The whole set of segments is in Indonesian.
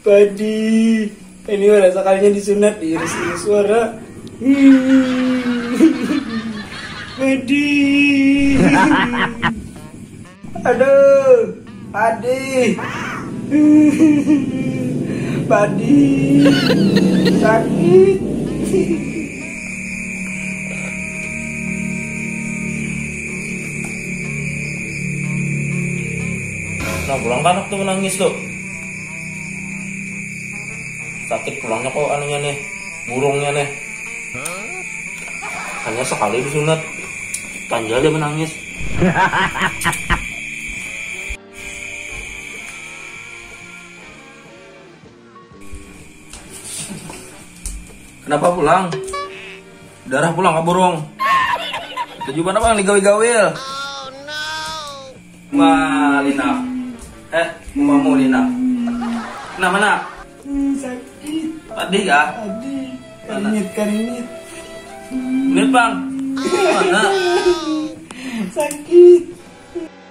Padi, ini udah sekalinya disunat, diiris-iris suara. Padi. Aduh, Padi. Padi. Sakit. Nah, pulang kan waktu menangis tuh. Sakit pulangnya kok anunya nih, burungnya nih. Hanya sekali disunat, tanjal dia menangis. Kenapa pulang? Darah pulang ke burung. Tujuan apa yang digawi-gawil? Wah, Lina. Mamamu Lina. Kenapa nak? Sakit. Tadi ya? Padi. Karinit. Lihat bang. Mana? Sakit.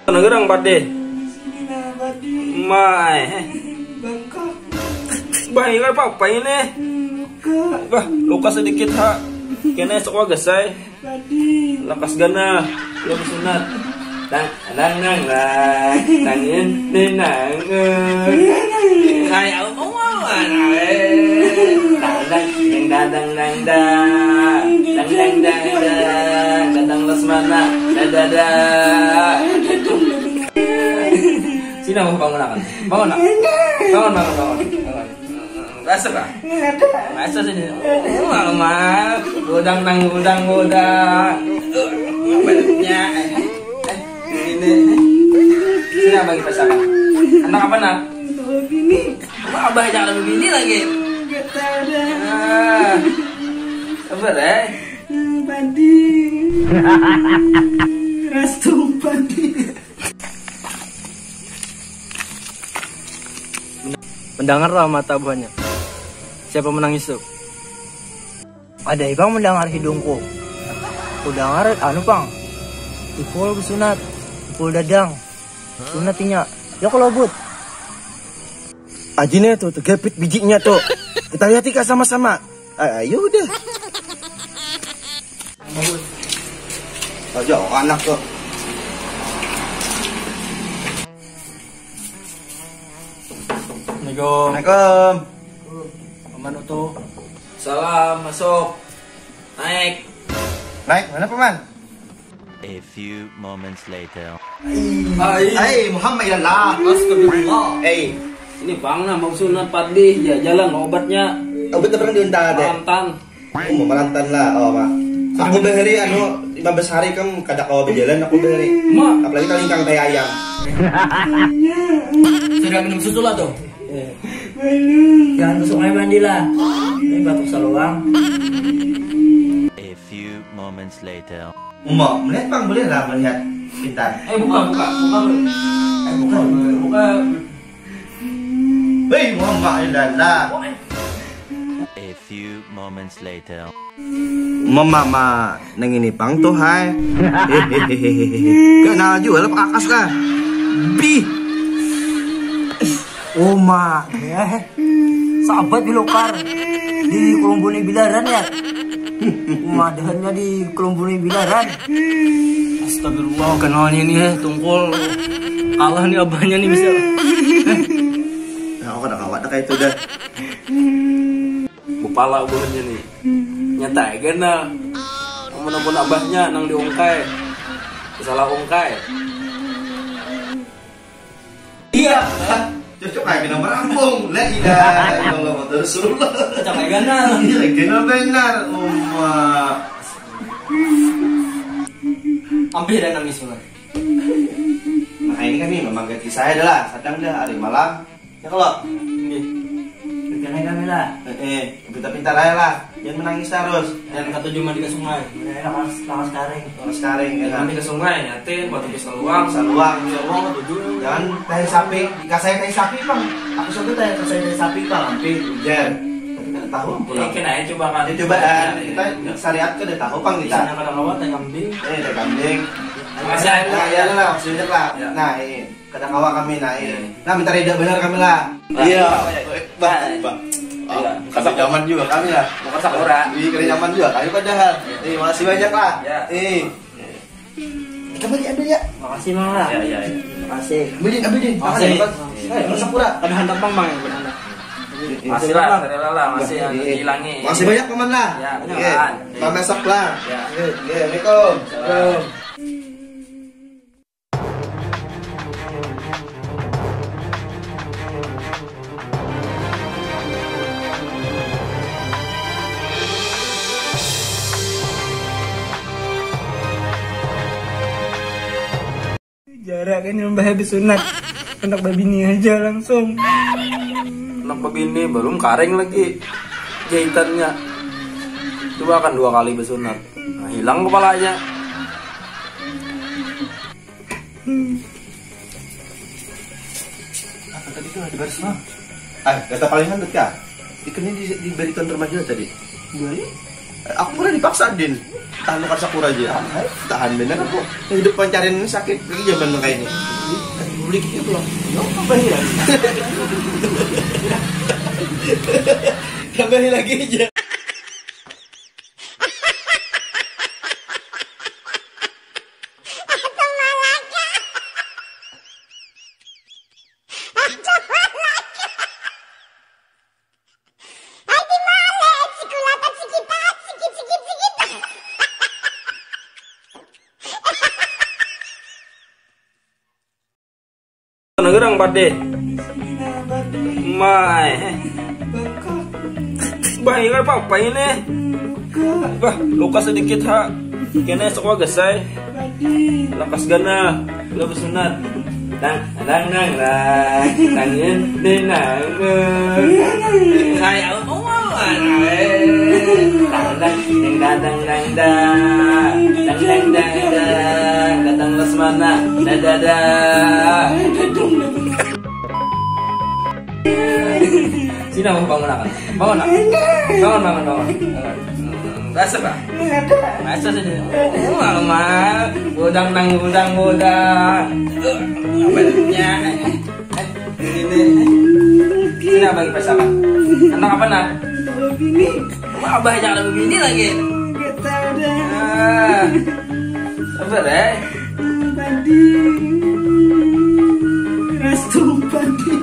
Negerang Pade. Sini nah, Padi. Mai. Bengkak. Baik apa ini? Luka. Bah, luka sedikit ha. Kena esok wagas say. Padi. Lakas gana. Belum sunat. Nang tangin nang ay au dadang lesmana dadada sini mau bangun rasa kah rasa sini mama udang banyak ini sini bagi pasangan anak apa nak Begini. abah jangan begini lagi Gak tahu dah. sabar Padi. Rastung Padi. Mendengarlah mata buahnya. Siapa menangis tuh? Ada ibang mendengar hidungku. Ku dengar pang. Ipul sunat, ipul dadang. Sunatinya. Ya kalau but. Ajinya tuh gepit bijinya tuh. Kita lihat ika sama-sama. Ayo deh. Aja anak tuh. Assalamualaikum. Paman tuh. Salam, masuk. Naik. Naik mana paman? A few moments later. Hai Muhammad ya Allah. Astagfirullah. Ini bang nah mau sunat Padi ya jalan obatnya Obat pernah diunta deh. mantan. Mau melantan lah, Pak. Aku behari 15 hari kamu kada kau berjalan aku behari. Ma. Apalagi kalingkang kayak ayam. Sudah minum susu lah tuh. Belum. Jangan ke sungai mandi lah. Ini batuk saluang. A few moments later. Mau melihat bang boleh lah melihat pintar. Buka. Hei Muhammad ya Allah. A few moments later. Mama nang ini pang tuh hai. Kena jual apa akas kah? Bi. Oma, ya. Sahabat bilokar di Kolomboni Bilaran ya. Umadahannya di Kolomboni Bilaran. Astagfirullah kenalnya nih tungkol kalah nih abahnya nih bisa. Nah, aku kada kawat kayak itu dah. Bupala abahnya nih. Nyata ya na. Ampun abahnya nang diungkai. Salah ungkai. Iya. Cocok kayak kena merampung. La ilaha illallah Muhammad Rasulullah. Cocok kayak gana. Iya, kena benar. Umma. Hampir ada nangis banget. Nah ini kan nih memang gaji saya adalah sedang dah hari malam. Ya kalau Bikinnya kami lah. kita pintar aja lah. Jangan menangis terus. Dan kata cuma di ke sungai. Lawas karing. Kalau sekarang ya kan. Nanti ke sungai nyatin batu pisau luang. Saluang. Luang tujuh. Jangan tahi sapi. Jika saya tahi sapi bang. Aku suka tahi sapi bang. Hampir hujan. Tapi tidak tahu pulang. Mungkin aja coba kan. Ya coba kita syariat kan udah tahu bang Di kita. sana kadang lawat yang kambing. Ada kambing. Masih ada. Nah ya lah, sudah lah. Ya. Nah ini kadang kawa kami naik. Nah, minta reda benar kami lah. Iya. Bang. Kami nyaman juga kami lah. Mau ke Sakura. Iya, kami nyaman juga kami padahal. Makasih banyak lah. Ya. Kita beli ambil ya. Makasih Mang lah. Iya. Makasih. Ambilin. Makasih. Ayo, Sakura. Ada hantar bang yang beranda. Masih lah, rela lah, masih yang dihilangi. Masih banyak paman lah. Ya, banyak, Oke, Paman. Paman masak lah. Ya. Assalamualaikum. Salam. Jarak kan yang habis sunat. Anak babi ini aja langsung. Anak begini belum karing lagi jahitannya. Coba kan 2 kali bersunat. Nah, hilang kepalanya. Apa tadi tuh ada baris mah? Kata paling handut kah? Ikannya diberikan remaja tadi. Aku pernah dipaksa Din. Tahan makan Sakura aja. Tahan bener aku. Hidup pencarian ini sakit lagi zaman kayak ini. Beli kita belum. Tambahin lagi. Tambahin lagi aja. Negerang Pade. Mai. Baik apa ini? Bah, luka sedikit ha. Kena sok wae gesay. Lakas gana, udah bersunat. Nang. Nangin denang. Ayo datang Lesmana, dadah. Sini aku bangun. Rasa pak? Rasa sini. Mama, budang. Apanya? Ini. Sini abang pasangan. Anak apa nak? Begini. Abah jangan begini lagi. Gak tahu dah. Apa deh? Padi. Restu padi.